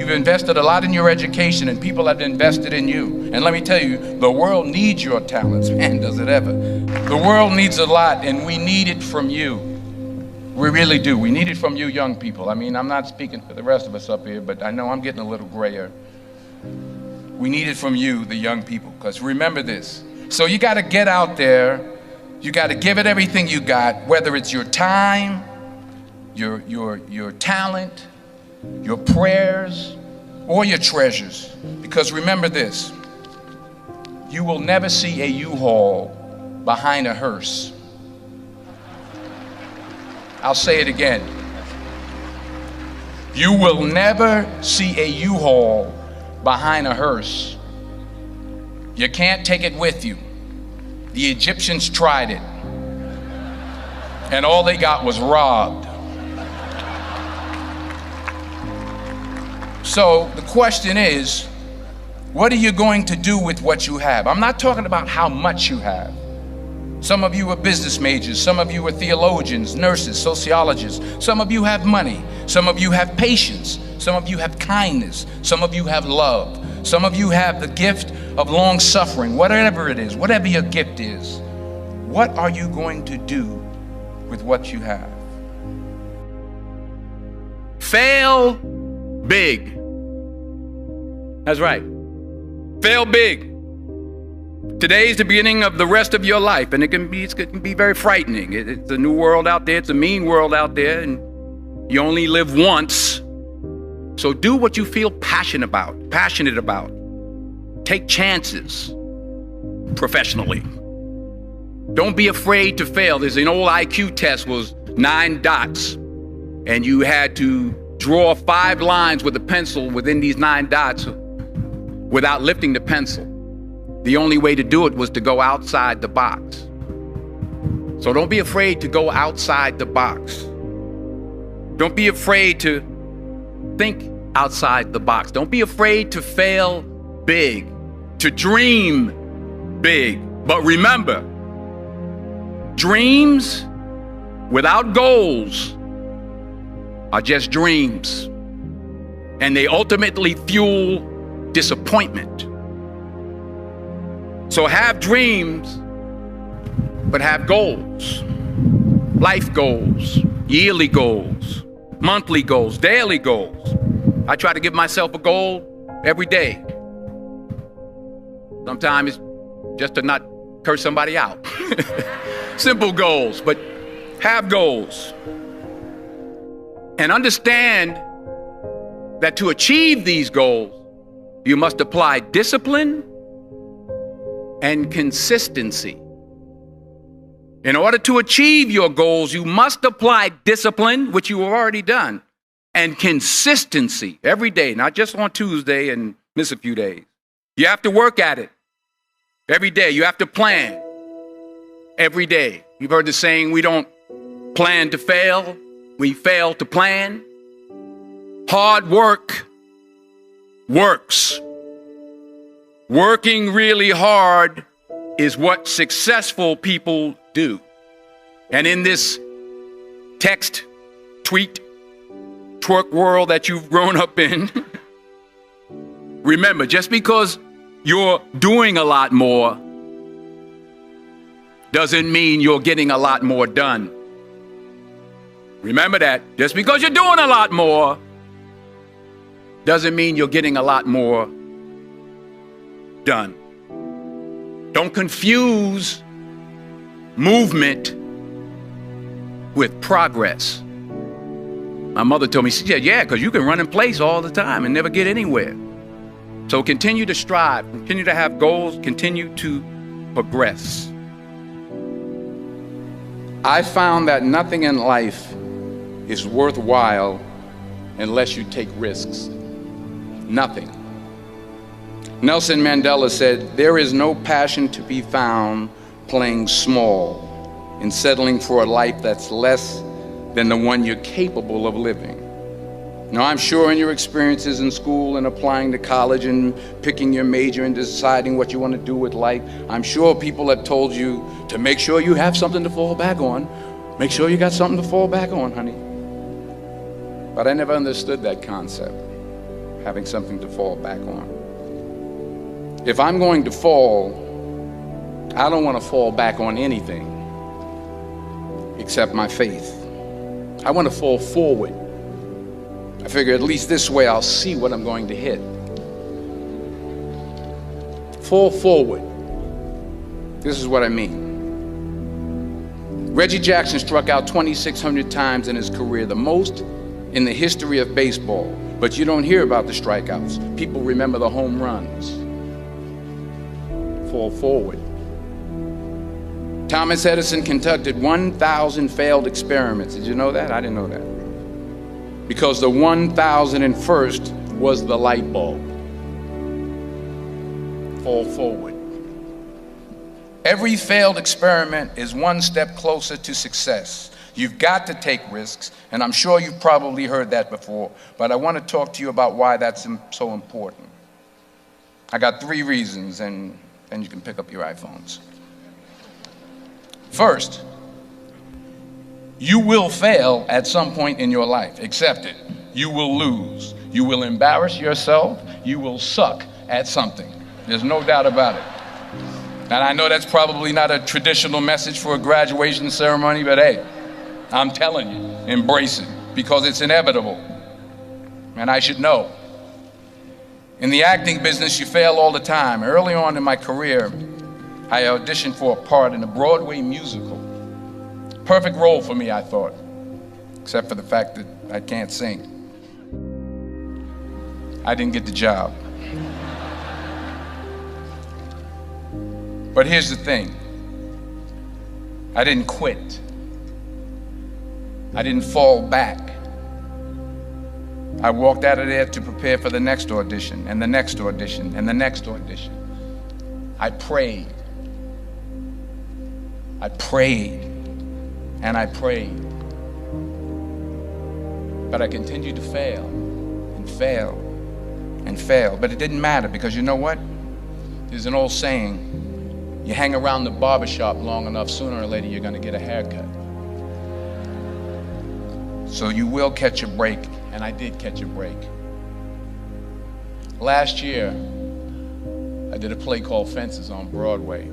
You've invested a lot in your education, and people have invested in you. And let me tell you, the world needs your talents. Man, does it ever. The world needs a lot, and we need it from you. We really do. We need it from you young people. I mean, I'm not speaking for the rest of us up here, but I know I'm getting a little grayer. We need it from you, the young people, because remember this. So you got to get out there. You got to give it everything you got, whether it's your time, your talent, your prayers, or your treasures. Because remember this, you will never see a U-Haul behind a hearse. I'll say it again. You will never see a U-Haul behind a hearse. You can't take it with you. The Egyptians tried it, and all they got was robbed. So the question is, what are you going to do with what you have? I'm not talking about how much you have. Some of you are business majors, some of you are theologians, nurses, sociologists. Some of you have money, some of you have patience, some of you have kindness, some of you have love, some of you have the gift of long suffering. Whatever it is, whatever your gift is, what are you going to do with what you have? Fail big. That's right. Fail big. Today's the beginning of the rest of your life, and it can be very frightening. It's a new world out there. It's a mean world out there, and you only live once. So do what you feel passionate about. Take chances professionally. Don't be afraid to fail. There's an old IQ test, was 9 dots, and you had to draw 5 lines with a pencil within these 9 dots without lifting the pencil. The only way to do it was to go outside the box. So don't be afraid to go outside the box. Don't be afraid to think outside the box. Don't be afraid to fail big, to dream big. But remember, dreams without goals are just dreams, and they ultimately fuel disappointment. So have dreams, but have goals. Life goals, yearly goals, monthly goals, daily goals. I try to give myself a goal every day. Sometimes it's just to not curse somebody out. Simple goals, but have goals. And understand that to achieve these goals, you must apply discipline and consistency. In order to achieve your goals, you must apply discipline, which you have already done, and consistency every day, not just on Tuesday and miss a few days. You have to work at it every day. You have to plan every day. You've heard the saying, we don't plan to fail, we fail to plan. Hard work works. Working really hard is what successful people do. And in this text, tweet, twerk world that you've grown up in, remember, just because you're doing a lot more doesn't mean you're getting a lot more done. Remember that. Just because you're doing a lot more doesn't mean you're getting a lot more done. Don't confuse movement with progress. My mother told me, she said, yeah, because you can run in place all the time and never get anywhere. So continue to strive, continue to have goals, continue to progress. I found that nothing in life is worthwhile unless you take risks. Nothing. Nelson Mandela said, there is no passion to be found playing small and settling for a life that's less than the one you're capable of living. Now, I'm sure in your experiences in school and applying to college and picking your major and deciding what you want to do with life, I'm sure people have told you to make sure you have something to fall back on. Make sure you got something to fall back on, honey. But I never understood that concept. having something to fall back on. If I'm going to fall, I don't want to fall back on anything except my faith. I want to fall forward. I figure at least this way I'll see what I'm going to hit. Fall forward. This is what I mean. Reggie Jackson struck out 2,600 times in his career, the most in the history of baseball. But you don't hear about the strikeouts. People remember the home runs. Fall forward. Thomas Edison conducted 1,000 failed experiments. Did you know that? I didn't know that. Because the 1,001st was the light bulb. Fall forward. Every failed experiment is one step closer to success. You've got to take risks, and I'm sure you've probably heard that before, but I want to talk to you about why that's so important. I got 3 reasons, and then you can pick up your iPhones. First, you will fail at some point in your life. Accept it. You will lose. You will embarrass yourself. You will suck at something. There's no doubt about it. And I know that's probably not a traditional message for a graduation ceremony, but hey, I'm telling you, embrace it, because it's inevitable. And I should know. In the acting business, you fail all the time. Early on in my career, I auditioned for a part in a Broadway musical. Perfect role for me, I thought, except for the fact that I can't sing. I didn't get the job. But here's the thing. I didn't quit. I didn't fall back. I walked out of there to prepare for the next audition, and the next audition, and the next audition. I prayed. I prayed, and I prayed. But I continued to fail, and fail, and fail. But it didn't matter, because you know what? There's an old saying, you hang around the barbershop long enough, sooner or later you're going to get a haircut. So you will catch a break, and I did catch a break. Last year, I did a play called Fences on Broadway.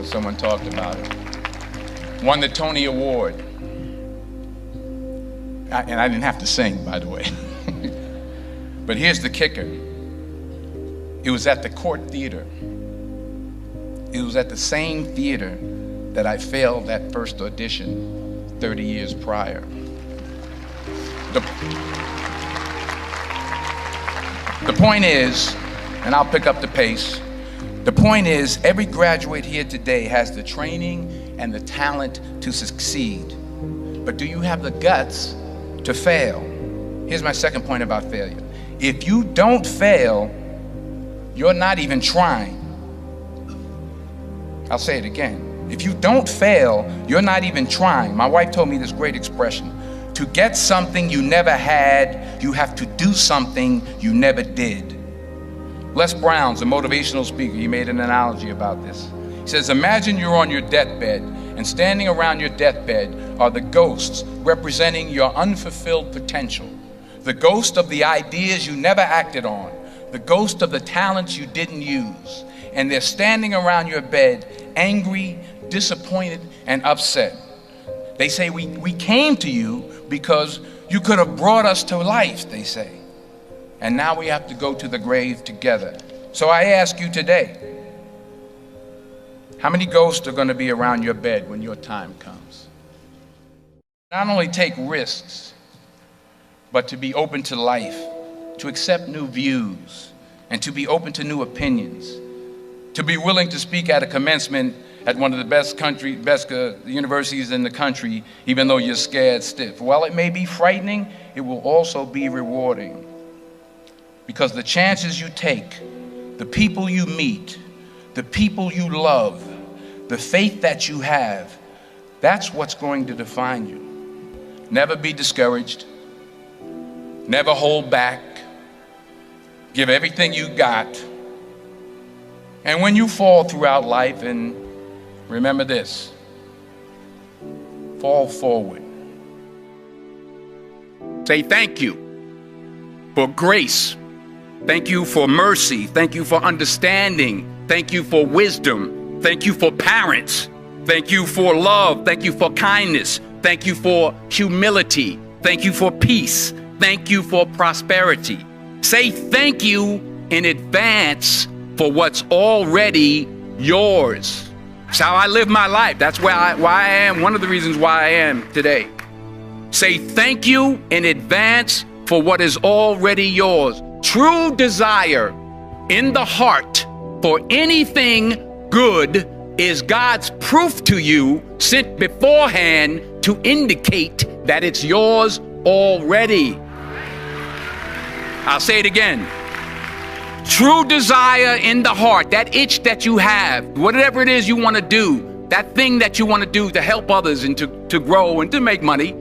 Someone talked about it. Won the Tony Award. And I didn't have to sing, by the way. But here's the kicker. It was at the Court Theater. It was at the same theater that I failed that first audition 30 years prior. The point is, and I'll pick up the pace, the point is, every graduate here today has the training and the talent to succeed. But do you have the guts to fail? Here's my second point about failure. If you don't fail, you're not even trying. I'll say it again. If you don't fail, you're not even trying. My wife told me this great expression. To get something you never had, you have to do something you never did. Les Brown's a motivational speaker. He made an analogy about this. He says, imagine you're on your deathbed, and standing around your deathbed are the ghosts representing your unfulfilled potential. The ghost of the ideas you never acted on. The ghost of the talents you didn't use. And they're standing around your bed, angry, disappointed, and upset. They say, we came to you because you could have brought us to life, they say. And now we have to go to the grave together. So I ask you today, how many ghosts are going to be around your bed when your time comes? Not only take risks, but to be open to life, to accept new views, and to be open to new opinions, to be willing to speak at a commencement at one of the best universities in the country, even though you're scared stiff. While it may be frightening, it will also be rewarding. Because the chances you take, the people you meet, the people you love, the faith that you have, that's what's going to define you. Never be discouraged. Never hold back. Give everything you got. And when you fall throughout life, and remember this, fall forward. Say thank you. for grace. Thank you for mercy. Thank you for understanding. Thank you for wisdom. Thank you for parents. Thank you for love. Thank you for kindness. Thank you for humility. Thank you for peace. Thank you for prosperity. Say thank you in advance for what's already yours. That's how I live my life. That's why I am, one of the reasons why I am today. Say thank you in advance for what is already yours. True desire in the heart for anything good is God's proof to you, sent beforehand to indicate that it's yours already. I'll say it again. True desire in the heart, that itch that you have, whatever it is you want to do, that thing that you want to do to help others and to grow and to make money,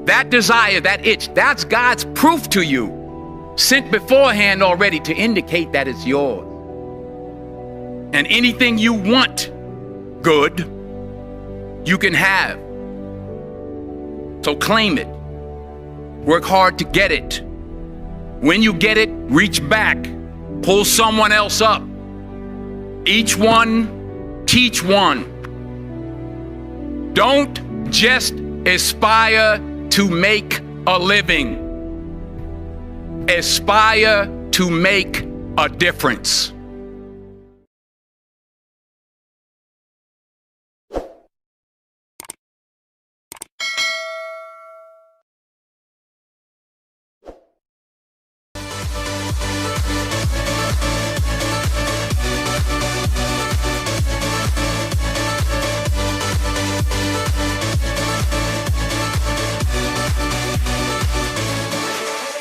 that desire, that itch, that's God's proof to you, sent beforehand already to indicate that it's yours. And anything you want good, you can have. So claim it. Work hard to get it. When you get it, reach back. Pull someone else up. Each one, teach one. Don't just aspire to make a living. Aspire to make a difference.